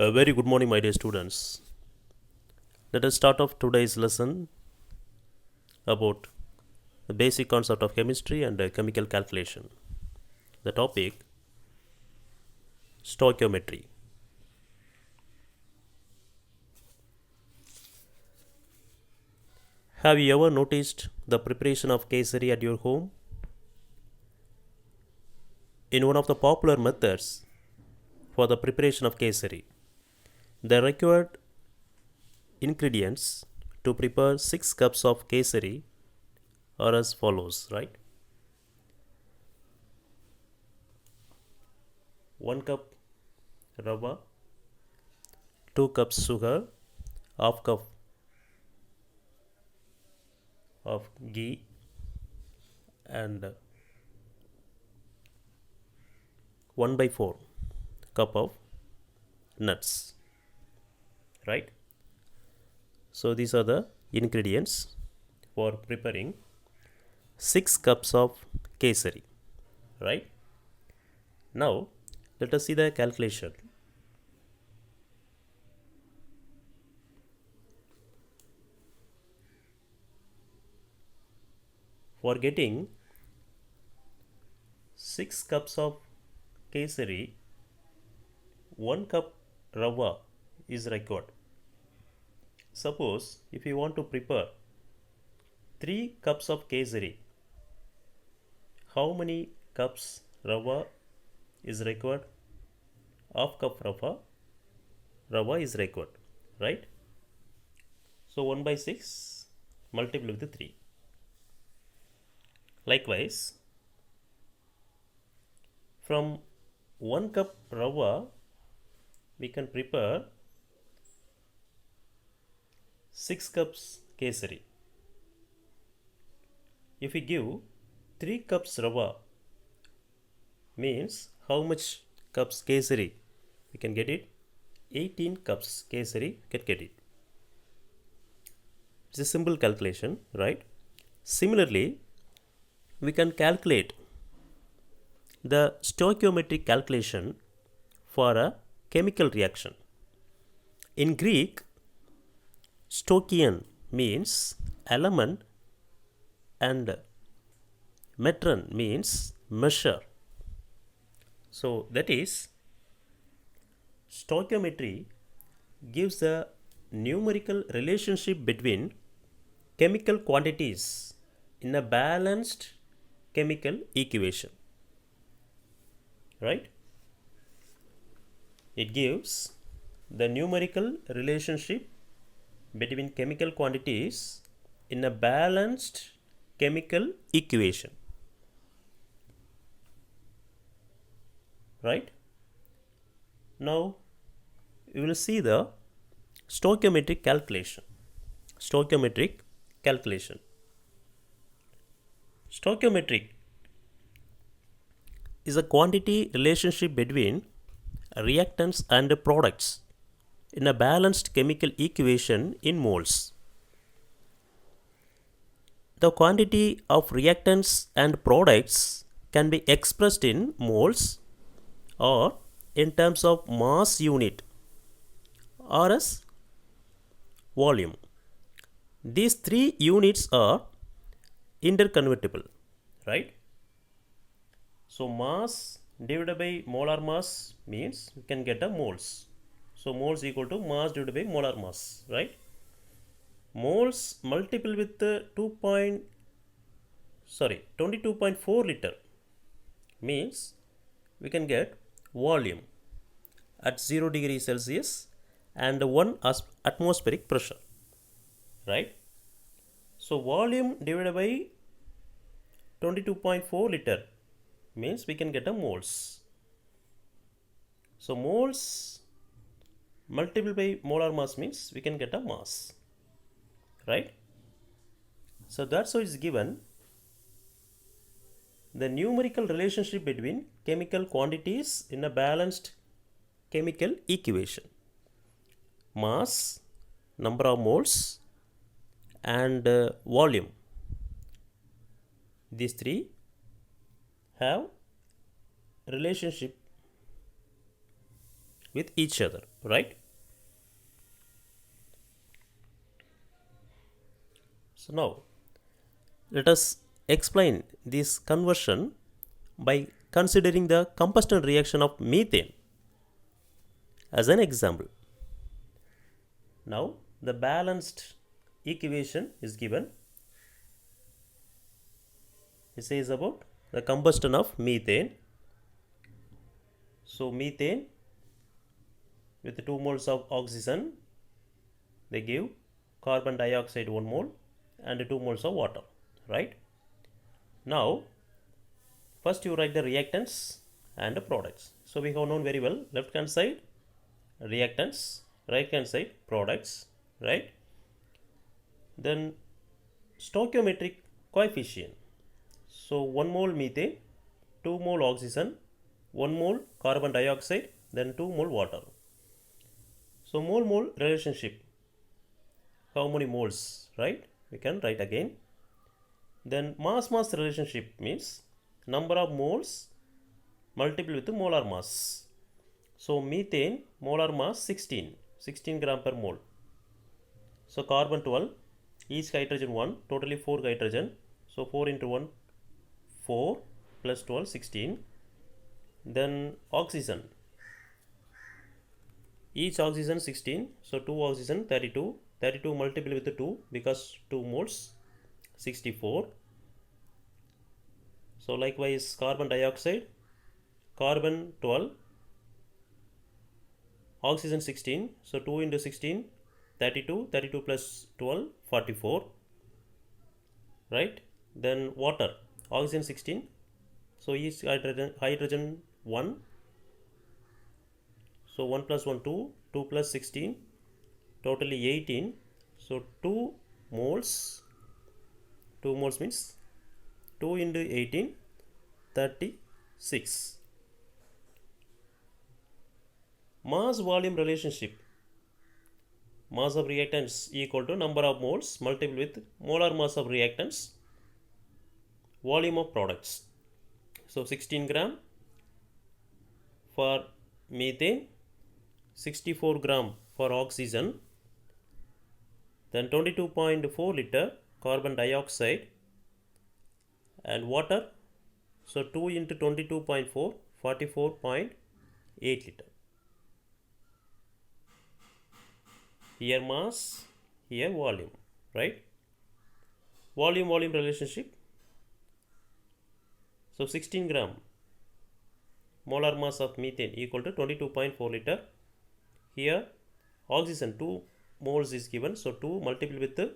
A very good morning, my dear students. Let us start off today's lesson about the basic concept of chemistry and chemical calculation. The topic stoichiometry. Have you ever noticed the preparation of kesari at your home? In one of the popular methods for the preparation of kesari, the required ingredients to prepare 6 cups of kesari are as follows, right? 1 cup rava, 2 cups sugar, half cup of ghee, and 1 by 4 cup of nuts, right? So these are the ingredients for preparing 6 cups of kesari, right? Now let us see the calculation. For getting 6 cups of kesari, 1 cup rava is required. Suppose if you want to prepare 3 cups of kesari, how many cups rava is required? Half cup rava is required, right? So 1 by 6 multiplied with 3. Likewise, from 1 cup rava we can prepare 6 cups kesari. If we give 3 cups rava, means how much cups kesari we can get it? 18 cups kesari we can get it. It's a simple calculation, right? Similarly, we can calculate the stoichiometric calculation for a chemical reaction. In Greek, stoichion means element and metron means measure. So that is, stoichiometry gives the numerical relationship between chemical quantities in a balanced chemical equation, right? It gives the numerical relationship between chemical quantities in a balanced chemical equation, right? Now we will see the stoichiometric calculation. Stoichiometric is a quantity relationship between reactants and products in a balanced chemical equation in moles. The quantity of reactants and products can be expressed in moles or in terms of mass unit or as volume. These 3 units are interconvertible, right? So mass divided by molar mass means we can get a moles. So moles equal to mass divided by molar mass, right? Moles multiple with 22.4 liter means we can get volume at 0 degree Celsius and 1 atmospheric pressure, right? So volume divided by 22.4 liter means we can get a moles. So moles multiplied by molar mass means we can get a mass, right? So that's how it's given the numerical relationship between chemical quantities in a balanced chemical equation. Mass, number of moles, and volume. These 3 have relationship with each other, right? So now let us explain this conversion by considering the combustion reaction of methane as an example. Now the balanced equation is given. It says about the combustion of methane. So methane with 2 moles of oxygen, they give carbon dioxide 1 mole and 2 moles of water, right? Now first you write the reactants and the products. So we have known very well, left hand side reactants, right hand side products, right? Then stoichiometric coefficient. So 1 mole methane, 2 mole oxygen, 1 mole carbon dioxide, then 2 mole water. So mole relationship, how many moles, right? We can write again. Then mass relationship means number of moles multiplied with the molar mass. So methane molar mass 16 gram per mole. So carbon 12, each hydrogen 1, totally 4 hydrogen. So 4 into 1, 4 plus 12, 16. Then oxygen, each oxygen 16, so 2 oxygen 32, 32 multiplied with the 2 because 2 moles 64. So likewise carbon dioxide, carbon 12, oxygen 16, so 2 into 16, 32, 32 plus 12, 44, right? Then water, oxygen 16, so each hydrogen 1, so 1 plus 1 2, 2 plus 16, totally 18, so 2 moles means 2 into 18, 36. Mass volume relationship, mass of reactants equal to number of moles multiplied with molar mass of reactants, volume of products. So 16 gram for methane, 64 gram for oxygen, then 22.4 liter carbon dioxide and water. So 2 into 22.4, 44.8 liter. Here mass, here volume, right? Volume relationship. So 16 gram molar mass of methane equal to 22.4 liter. Here oxygen 2 moles is given, so 2 multiplied with the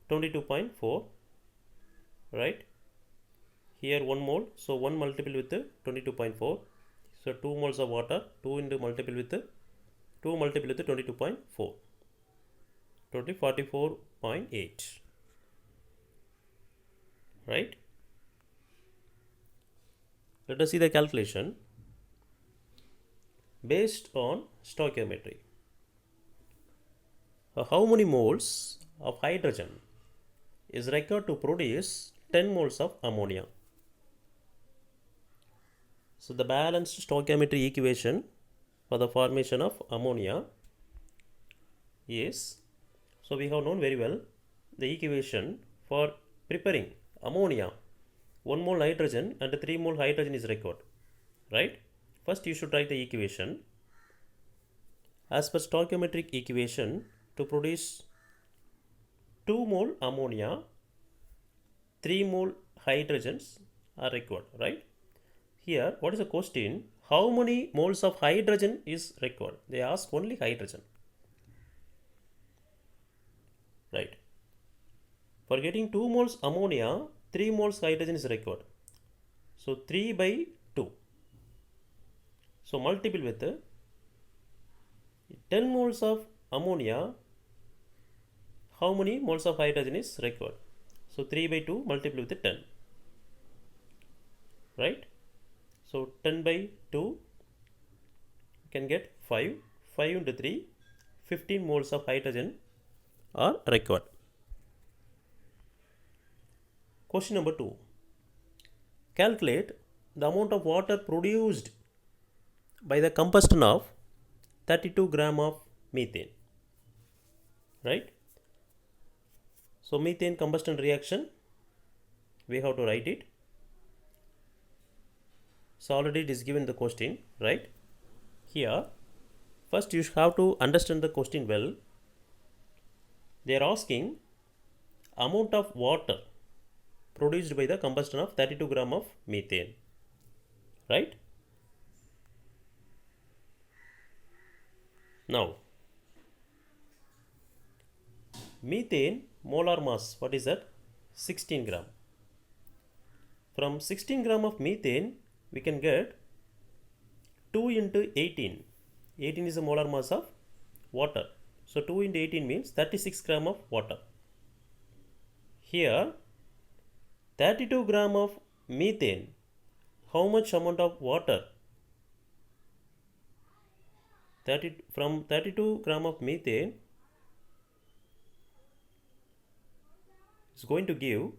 22.4, right? Here 1 mole, so 1 multiplied with the 22.4, so 2 moles of water, 2 into multiplied with the 2 multiplied with the 22.4, totally 44.8, right? Let us see the calculation based on stoichiometry. How many moles of hydrogen is required to produce 10 moles of ammonia? So the balanced stoichiometry equation for the formation of ammonia is, so we have known very well the equation for preparing ammonia, 1 mole hydrogen and 3 mole hydrogen is required, right? First you should write the equation. As per stoichiometric equation, to produce 2 mole ammonia, 3 mole hydrogens are required, right? Here what is the question? How many moles of hydrogen is required? They ask only hydrogen, right? For getting 2 moles ammonia, 3 moles hydrogen is required. So 3 by 2. So multiple with 10 moles of ammonia, how many moles of hydrogen is required? So 3 by 2 multiple with 10, right? So 10 by 2 you can get 5, 5 into 3, 15 moles of hydrogen are required. Question number 2. Calculate the amount of water produced by the combustion of 32 gram of methane, right? So methane combustion reaction, we have to write it. So already it is given the question, right? Here first you have to understand the question well. They are asking amount of water produced by the combustion of 32 gram of methane, right? Now methane molar mass, what is that? 16 gram. From 16 gram of methane we can get 2 into 18. 18 is the molar mass of water. So 2 into 18 means 36 gram of water. Here 32 gram of methane, how much amount of water? From 32 gram of methane is going to give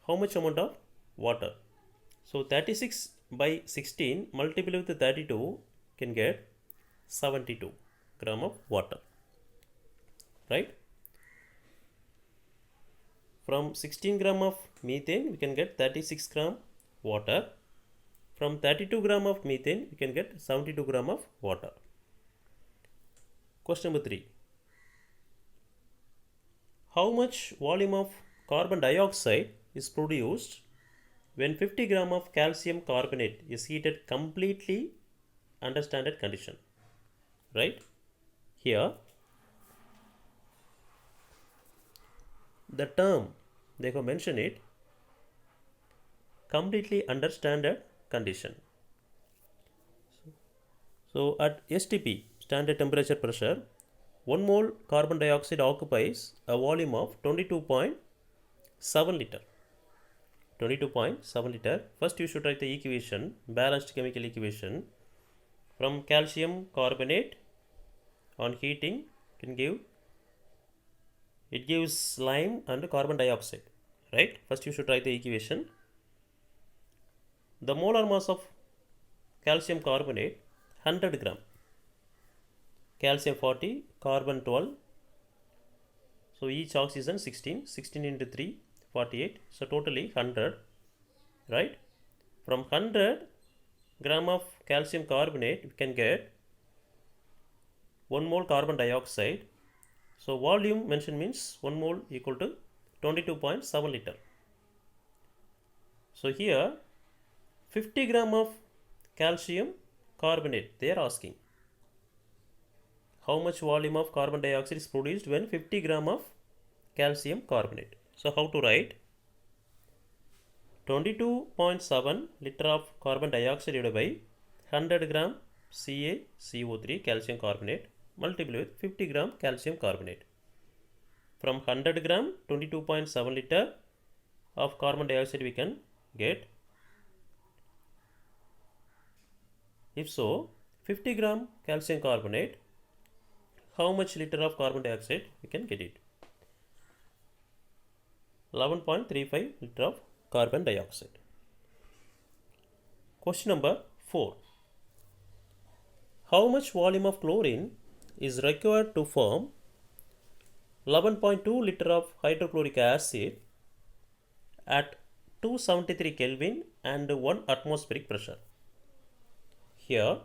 how much amount of water? So 36 by 16 multiplied with 32 can get 72 gram of water, right? From 16 gram of methane we can get 36 gram water. From 32 gram of methane we can get 72 gram of water. Question number 3. How much volume of carbon dioxide is produced when 50 gram of calcium carbonate is heated completely under standard condition, right? Here the term they have mentioned it completely under standard condition. So at STP, standard temperature pressure, 1 mole carbon dioxide occupies a volume of 22.7 liter. 22.7 liter. First you should write the equation, balanced chemical equation. From calcium carbonate on heating can give, it gives lime and carbon dioxide, right? First you should write the equation. The molar mass of calcium carbonate 100 gram, calcium 40, carbon 12, so each oxygen 16, 16 into 3, 48, so totally 100, right? From 100 gram of calcium carbonate we can get 1 mole carbon dioxide. So volume mentioned means 1 mole equal to 22.7 liter. So here 50 gram of calcium carbonate they are asking. How much volume of carbon dioxide is produced when 50 gram of calcium carbonate? So how to write? 22.7 liter of carbon dioxide divided by 100 gram CaCO3 calcium carbonate multiplied with 50 gram calcium carbonate. From 100 gram 22.7 liter of carbon dioxide we can get. If so, 50 gram calcium carbonate, how much liter of carbon dioxide we can get it? 11.35 liter of carbon dioxide. Question number 4. How much volume of chlorine is required to form 11.2 liter of hydrochloric acid at 273 Kelvin and 1 atmospheric pressure? Here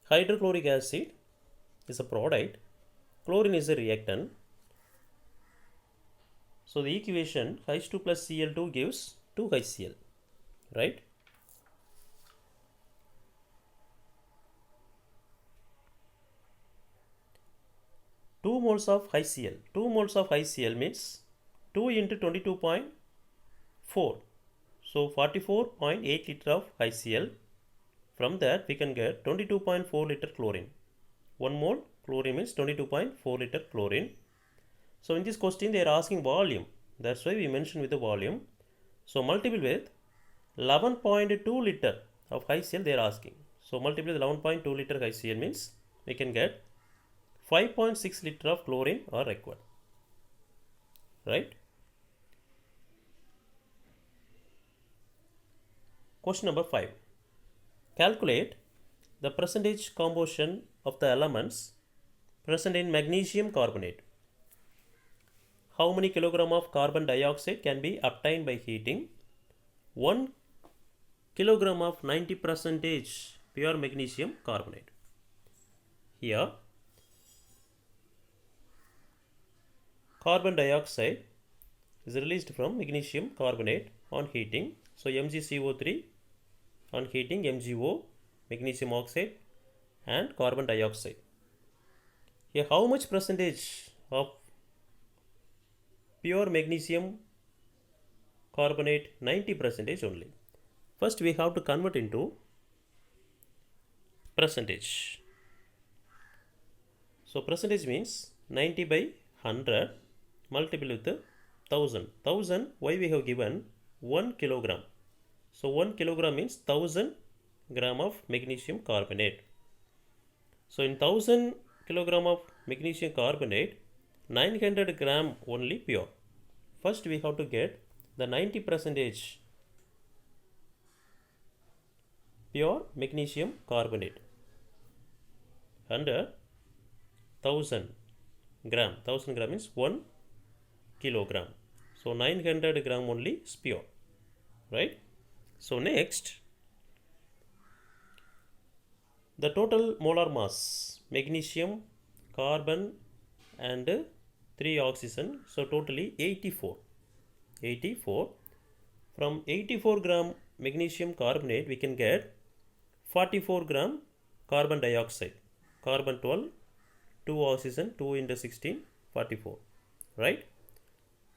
hydrochloric acid is a product, chlorine is a reactant. So the equation H2 plus Cl2 gives 2HCl, right? Two moles of HCl. 2 moles of HCl means 2 into 22.4. So 44.8 liter of HCl. From that we can get 22.4 liter chlorine. 1 mole chlorine means 22.4 liter chlorine. So in this question they are asking volume. That's why we mentioned with the volume. So multiple with 11.2 liter of HCl they are asking. So multiply with 11.2 liter HCl means we can get 5.6 liter of chlorine are required, right? Question number 5. Calculate the percentage composition of the elements present in magnesium carbonate. How many kilogram of carbon dioxide can be obtained by heating 1 kilogram of 90% pure magnesium carbonate? Here, carbon dioxide is released from magnesium carbonate on heating. So MgCO3 on heating, MgO, magnesium oxide and carbon dioxide. Here, how much percentage of pure magnesium carbonate? 90% only. First we have to convert into percentage. So percentage means 90 by 100 multiplied with 1000. 1000, why we have given 1 kilogram. So 1 kilogram means 1000 gram of magnesium carbonate. So in 1000 kilogram of magnesium carbonate, 900 gram only pure. First we have to get the 90% pure magnesium carbonate under 1000 gram. 1000 gram means 1 kilogram. So 900 gram only is pure, right? So next, the total molar mass, magnesium, carbon and 3 oxygen, so totally 84. 84. From 84 gram magnesium carbonate we can get 44 gram carbon dioxide. Carbon 12, 2 oxygen, 2 into 16, 44, right?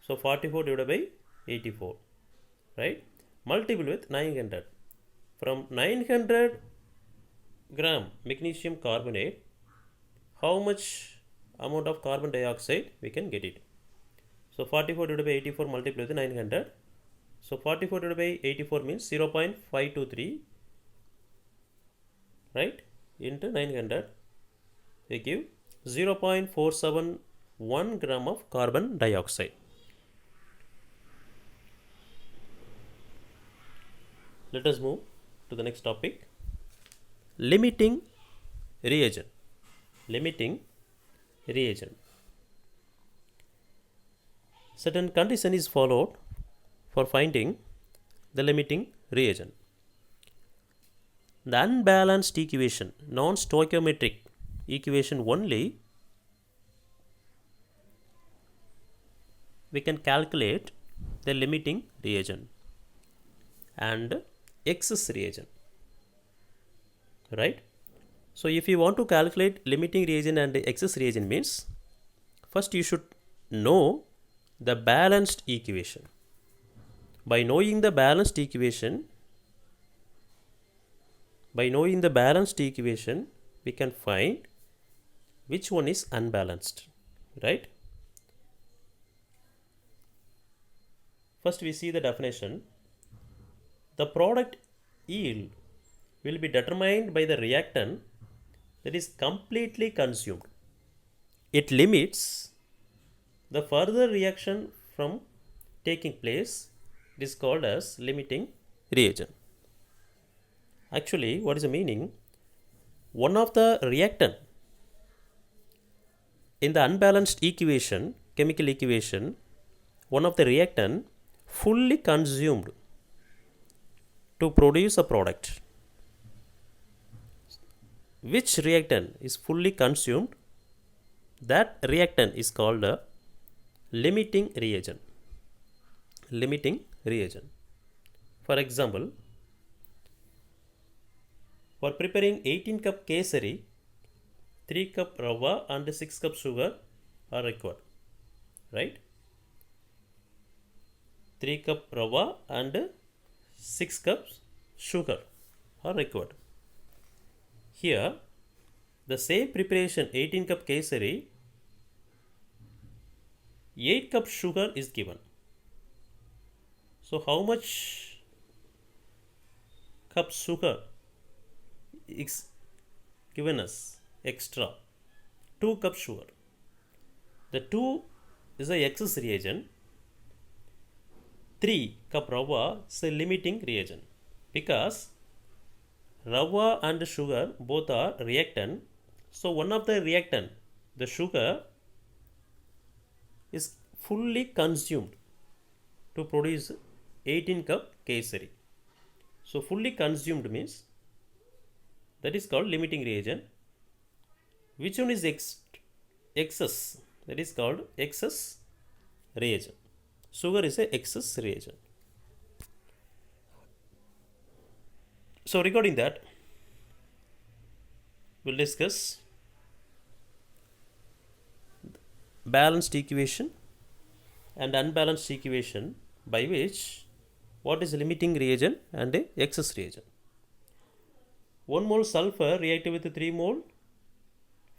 So 44 divided by 84, right? Multiple with 900. From 900 gram magnesium carbonate, how much amount of carbon dioxide we can get it? So 44 divided by 84 multiplied with 900. So 44 divided by 84 means 0.523, right? Into 900, we give 0.471 gram of carbon dioxide. Let us move to the next topic. Limiting reagent. Limiting reagent. Certain condition is followed for finding the limiting reagent. The unbalanced equation, non-stoichiometric equation only, we can calculate the limiting reagent and excess reagent, right? So if you want to calculate limiting reagent and excess reagent means, first you should know the balanced equation. By knowing the balanced equation, we can find which one is unbalanced, right? First we see the definition. The product yield will be determined by the reactant that is completely consumed. It limits the further reaction from taking place. It is called as limiting reagent. Actually, what is the meaning? One of the reactant in the unbalanced equation, chemical equation, one of the reactant fully consumed to produce a product. Which reactant is fully consumed? That reactant is called a limiting reagent. Limiting reagent. For example, for preparing 18 cup kesari, 3 cup rava and 6 cup sugar are required, right? 3 cup rava and 6 cups sugar are required. Here, the same preparation 18 cup kesari, 8 cup sugar is given. So how much cup sugar is given us extra? 2 cup sugar. The 2 is the excess reagent. 3 cup rava is a limiting reagent. because rava and sugar both are reactant. So one of the reactant, the sugar, is fully consumed to produce 18 cup kesari. So fully consumed means that is called limiting reagent. Which one is excess? That is called excess reagent. Sugar is a excess reagent. So regarding that, we'll discuss balanced equation and unbalanced equation, by which what is limiting reagent and a excess reagent. 1 mole sulfur reacted with 3 mole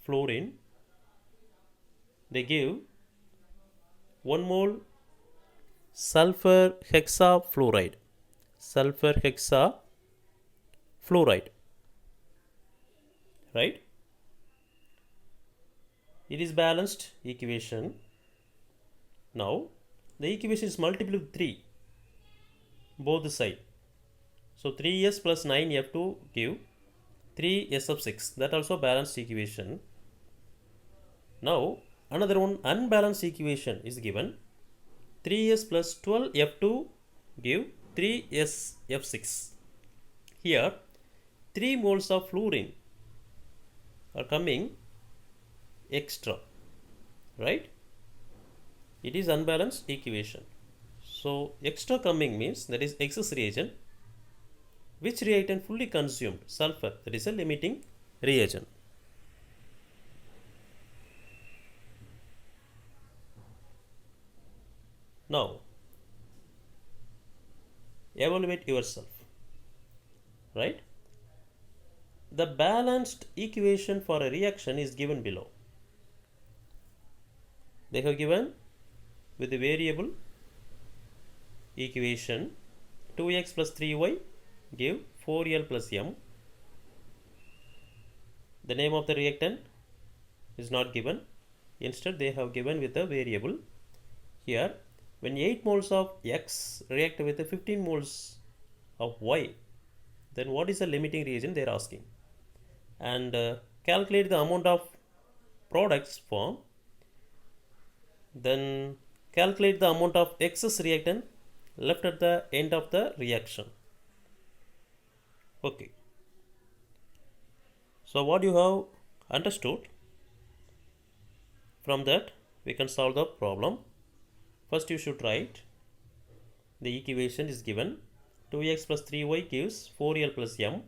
fluorine, they give 1 mole sulfur hexafluoride, right? It is balanced equation. Now the equation is multiple with 3 both side. So 3s plus 9f2 give 3s of 6. That also balanced equation. Now another one unbalanced equation is given. 3s plus 12f2 give 3sf6. Here 3 moles of fluorine are coming extra, right? It is unbalanced equation. So extra coming means that is excess reagent. Which reactant fully consumed? Sulfur, that is a limiting reagent. Now evaluate yourself, right? The balanced equation for a reaction is given below. They have given with the variable equation 2x plus 3y give 4l plus m. The name of the reactant is not given. Instead they have given with a variable. Here when 8 moles of x react with 15 moles of y, then what is the limiting reagent they are asking. And calculate the amount of products formed. Then calculate the amount of excess reactant left at the end of the reaction. Okay. So what you have understood, from that we can solve the problem. First you should write the equation is given. 2x plus 3y gives 4l plus m.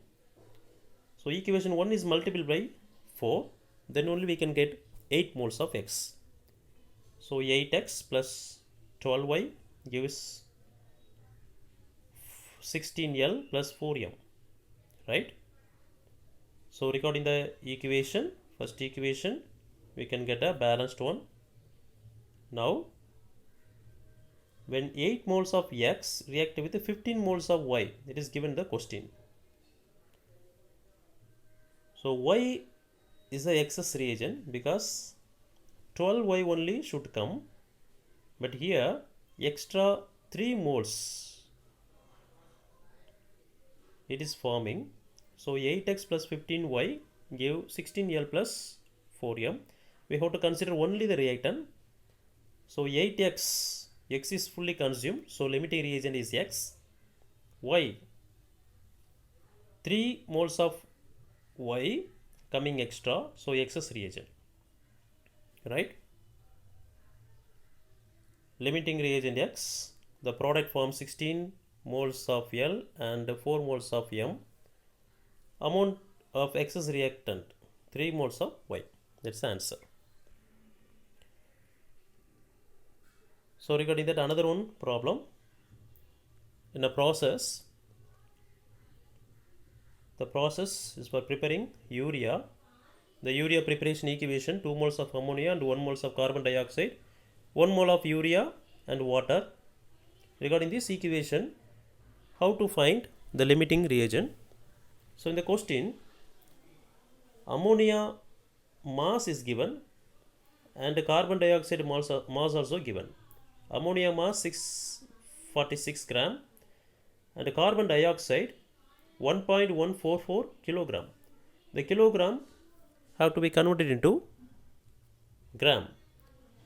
So equation 1 is multiplied by 4. Then only we can get 8 moles of x. So 8x plus 12y gives 16l plus 4m, right? So recording the equation, first equation, we can get a balanced one. Now when 8 moles of x react with 15 moles of y, it is given the question. So y is the excess reagent because 12y only should come, but here extra 3 moles it is forming. So 8x plus 15y give 16l plus 4m. We have to consider only the reactant. So 8x, x is fully consumed, so limiting reagent is x. Y, 3 moles of y coming extra, so excess reagent, right? Limiting reagent x, the product forms 16 moles of L and 4 moles of M. Amount of excess reactant 3 moles of Y. That's the answer. So regarding that, another one problem. In a process, the process is for preparing urea. The urea preparation equation, 2 moles of ammonia and 1 moles of carbon dioxide, 1 mole of urea and water. Regarding this equation, how to find the limiting reagent? So in the question, ammonia mass is given and carbon dioxide mass also given. Ammonia mass 646 gram and carbon dioxide 1.144 kilogram. The kilogram have to be converted into gram.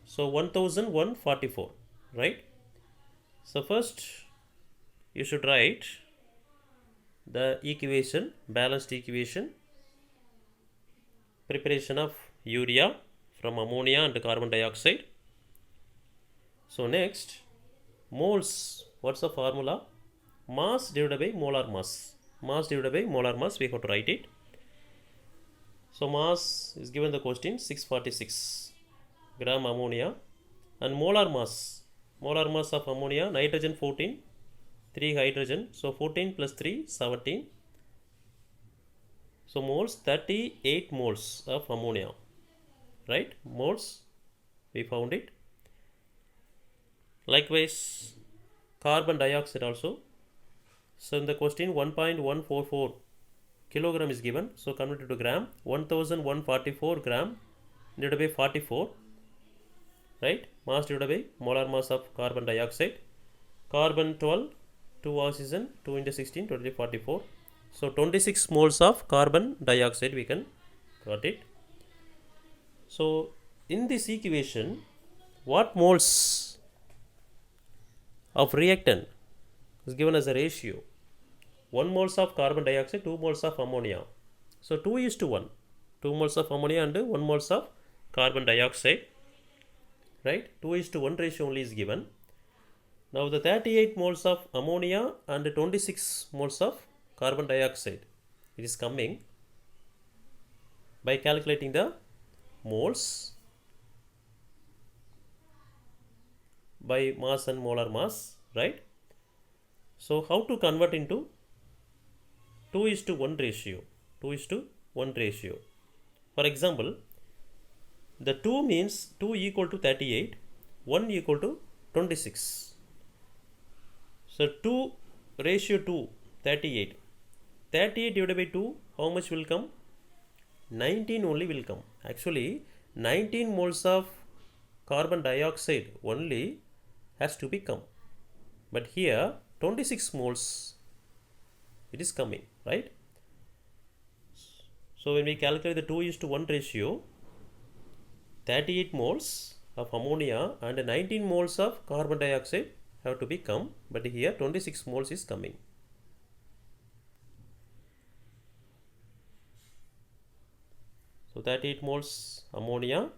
So 1144, right? So first you should write the equation, balanced equation, preparation of urea from ammonia and carbon dioxide. So next, moles, what's the formula? Mass divided by molar mass. Mass divided by molar mass, we have to write it. So mass is given the question 646 gram ammonia, and molar mass of ammonia, nitrogen 14, 3 hydrogen, so 14 plus 3 17. So moles, 38 moles of ammonia, right? Moles, we found it. Likewise carbon dioxide also. So in the question 1.144 kilogram is given, so converted to gram, 1144 gram divided by 44, right? Mass divided by molar mass of carbon dioxide. Carbon 12, 2 oxygen, 2 into 16, 20, 44. So 26 moles of carbon dioxide we can got it. So in this equation, what moles of reactant is given as a ratio? 1 moles of carbon dioxide, 2 moles of ammonia. So 2:1. 2 moles of ammonia and 1 moles of carbon dioxide, right? 2:1 ratio only is given. Now the 38 moles of ammonia and 26 moles of carbon dioxide, it is coming by calculating the moles by mass and molar mass, right? So how to convert into 2:1 ratio? 2:1 ratio. For example, the 2 means 2 equal to 38, 1 equal to 26. So 2 ratio 2, 38. 38 divided by 2, how much will come? 19 only will come. Actually, 19 moles of carbon dioxide only has to be come. But here 26 moles it is coming, right? So when we calculate the 2:1 ratio, 38 moles of ammonia and 19 moles of carbon dioxide have to be come, but here 26 moles is coming. So 38 moles ammonia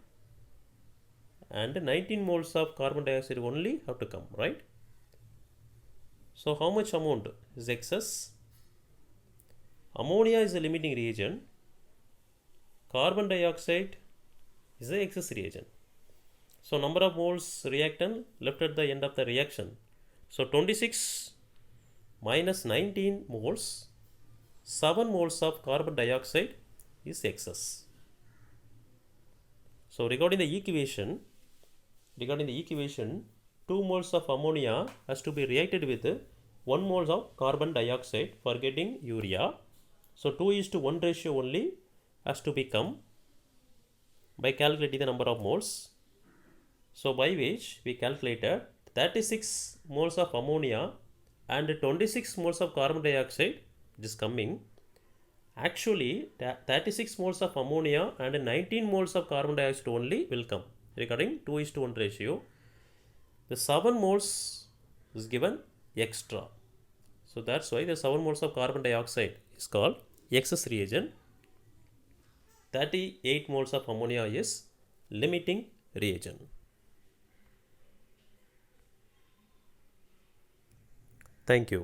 and 19 moles of carbon dioxide only have to come, right? So how much amount is excess? Ammonia is the limiting reagent, carbon dioxide is the excess reagent. So number of moles reactant left at the end of the reaction. So 26 minus 19 moles, 7 moles of carbon dioxide is excess. So regarding the equation, 2 moles of ammonia has to be reacted with 1 moles of carbon dioxide for getting urea. So 2:1 ratio only has to become by calculating the number of moles. So by which we calculated 36 moles of ammonia and 26 moles of carbon dioxide is coming. Actually 36 moles of ammonia and 19 moles of carbon dioxide only will come regarding 2:1 ratio. The 7 moles is given extra. So that's why the 7 moles of carbon dioxide is called excess reagent. 38 moles of ammonia is limiting reagent. Thank you.